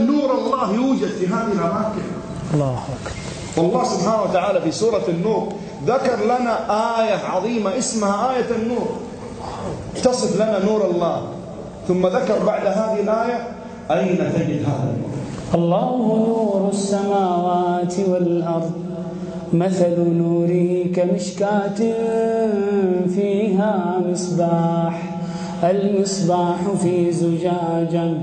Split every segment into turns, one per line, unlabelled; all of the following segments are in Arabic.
هل نور الله يوجد في هذه الأماكن؟
الله أكبر.
والله سبحانه وتعالى في سورة النور ذكر لنا آية عظيمة اسمها آية النور تصف لنا نور الله، ثم ذكر بعد هذه الآية أين تجد هذا النور؟
الله نور السماوات والأرض مثل نوره كمشكاة فيها مصباح، المصباح في زجاجة،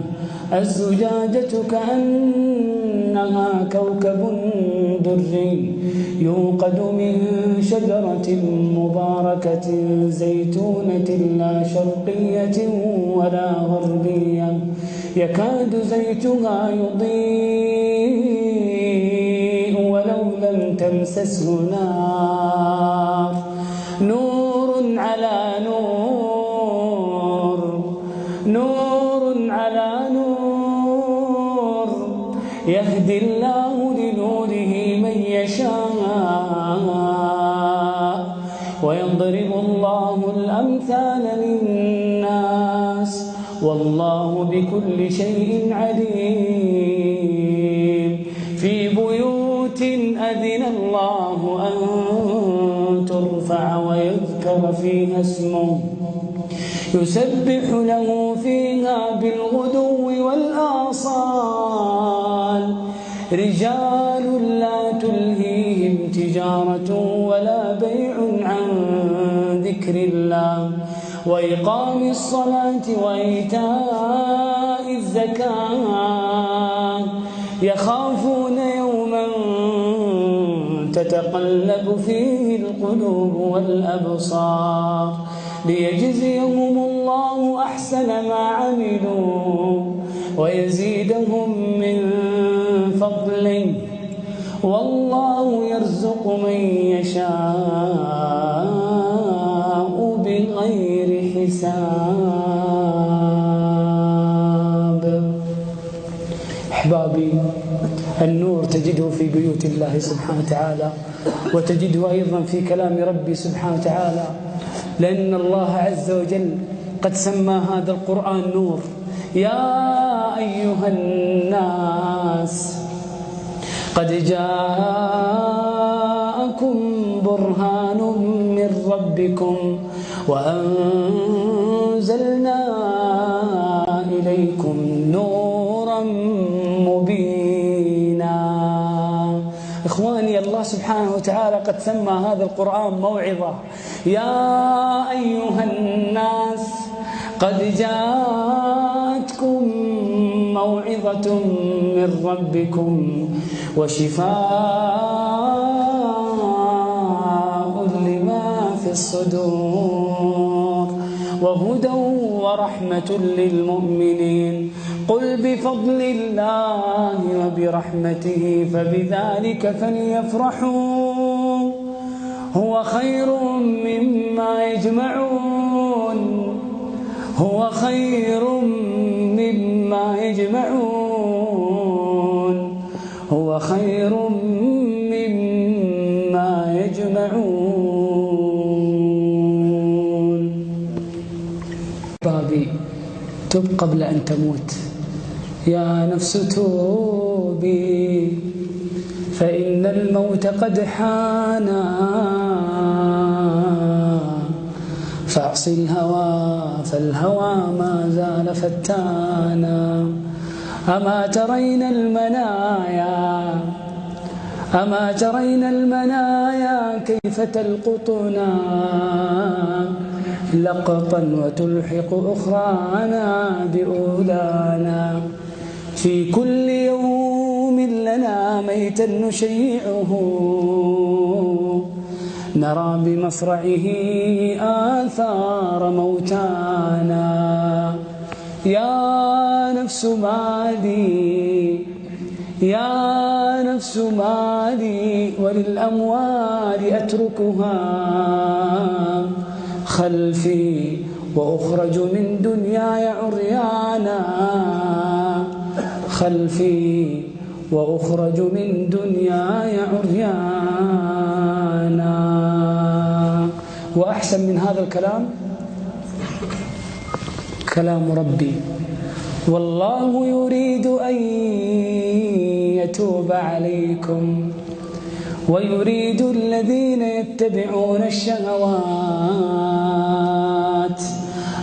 الزجاجة كأنها كوكب دري يوقد من شجرة مباركة زيتونة لا شرقية ولا غربية يكاد زيتها يضيء ولو لم تمسسه نار، نور على نور، نور على نور، يهدي الله لنوره من يشاء ويضرب الله الأمثال للناس والله بكل شيء عليم. في بيوت أذن الله أن ترفع ويذكر فيها اسمه يسبح له فيها بالغدو والآصال، رجال لا تلهيهم تجارة ولا بيع عن ذكر الله وإقام الصلاة وإيتاء الزكاة يخافون يوما تتقلب فيه القلوب والأبصار ليجزيهم الله أحسن ما عملوا ويزيدهم من فضله والله يرزق من يشاء بغير حساب. أحبابي، النور تجده في بيوت الله سبحانه وتعالى وتجده أيضا في كلام ربي سبحانه وتعالى، لأن الله عز وجل قد سمى هذا القرآن نور. يا أيها الناس قد جاءكم برهان من ربكم وأنزلنا إليكم نورا مبينا. إخواني، الله سبحانه وتعالى قد سمى هذا القرآن موعظة. يا أيها الناس قد جاءتكم موعظة من ربكم وشفاء لما في الصدور وهدى ورحمة للمؤمنين. قل بفضل الله وبرحمته فبذلك فليفرحوا هو خير مما يجمعون، هو خير مما يجمعون، هو خير مما يجمعون. بابي، تب قبل أن تموت. يا نفس توبي فإن الموت قد حانا، فاعصي الهوى فالهوى ما زال فتانا. أما ترين المنايا، أما ترين المنايا كيف تلقطنا لقطا وتلحق أخرانا بأولانا. في كل يوم لنا ميتا نشيعه نرى بمصرعه آثار موتانا. يا نفس مالي، يا نفس مالي وللأموال أتركها خلفي وأخرج من دنياي عريانا، خلفي وأخرج من دنياي عريانا. وأحسن من هذا الكلام كلام ربي: والله يريد أن يتوب عليكم ويريد الذين يتبعون الشهوات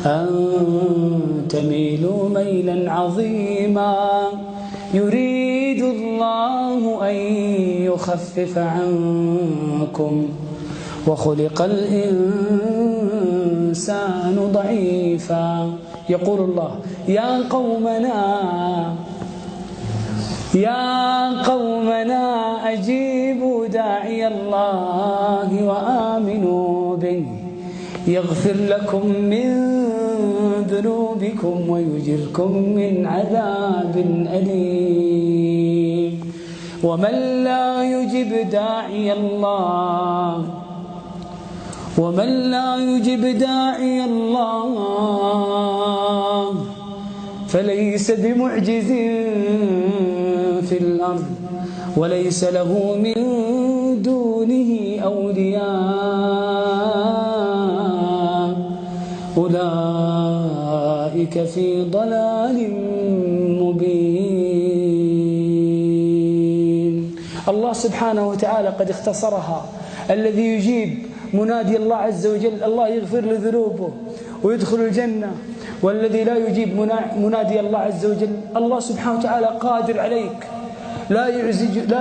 أن تميلوا ميلا عظيما يريد الله أن يخفف عنكم وخلق الإنسان ضعيفا. يقول الله: يا قومنا أجيبوا داعي الله وآمنوا به يغفر لكم من ذنوبكم ويجركم من عذاب أليم. ومن لا يجب داعي الله فليس بمعجز في الأرض وليس له من دونه أولياء أولئك في ضلال مبين. الله سبحانه وتعالى قد اختصرها. الذي يجيب منادي الله عز وجل الله يغفر له ذنوبه ويدخل الجنة، والذي لا يجيب منادي الله عز وجل الله سبحانه وتعالى قادر عليك، لا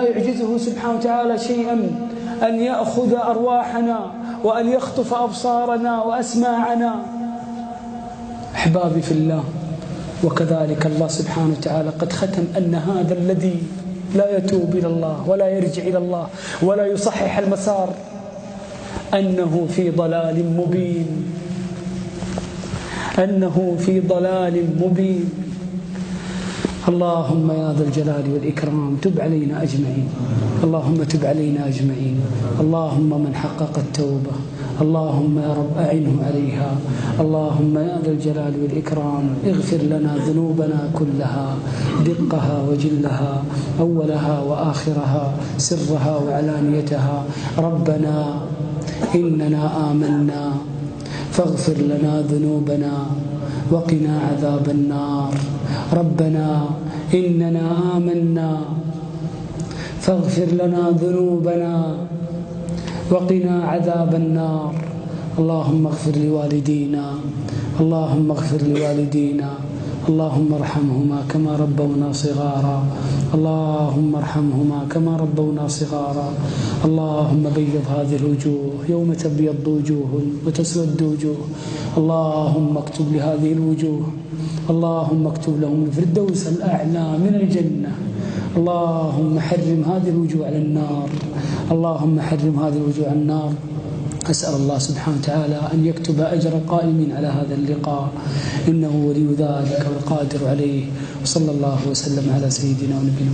يعجزه سبحانه وتعالى شيئا أن يأخذ أرواحنا وأن يخطف أبصارنا وأسماعنا. أحبابي في الله، وكذلك الله سبحانه وتعالى قد ختم أن هذا الذي لا يتوب إلى الله ولا يرجع إلى الله ولا يصحح المسار أنه في ضلال مبين. اللهم يا ذا الجلال والإكرام تب علينا أجمعين. اللهم تب علينا أجمعين. اللهم من حقق التوبة اللهم يا رب أعنه عليها. اللهم يا ذا الجلال والإكرام اغفر لنا ذنوبنا كلها دقها وجلها أولها وآخرها سرها وعلانيتها. ربنا إننا آمنا فاغفر لنا ذنوبنا وقنا عذاب النار. ربنا إننا آمنا فاغفر لنا ذنوبنا وقنا عذاب النار. اللهم اغفر لوالدينا اللهم ارحمهما كما ربونا صغارا. اللهم بيض هذه الوجوه يوم تبيض وجوه وتسود وجوه. اللهم اكتب لهذه الوجوه لهم الفردوس الأعلى من الجنة. اللهم حرم هذه الوجوه على النار. أسأل الله سبحانه وتعالى أن يكتب أجر القائمين على هذا اللقاء إنه ولي ذلك والقادر عليه. وصلى الله وسلم على سيدنا ونبينا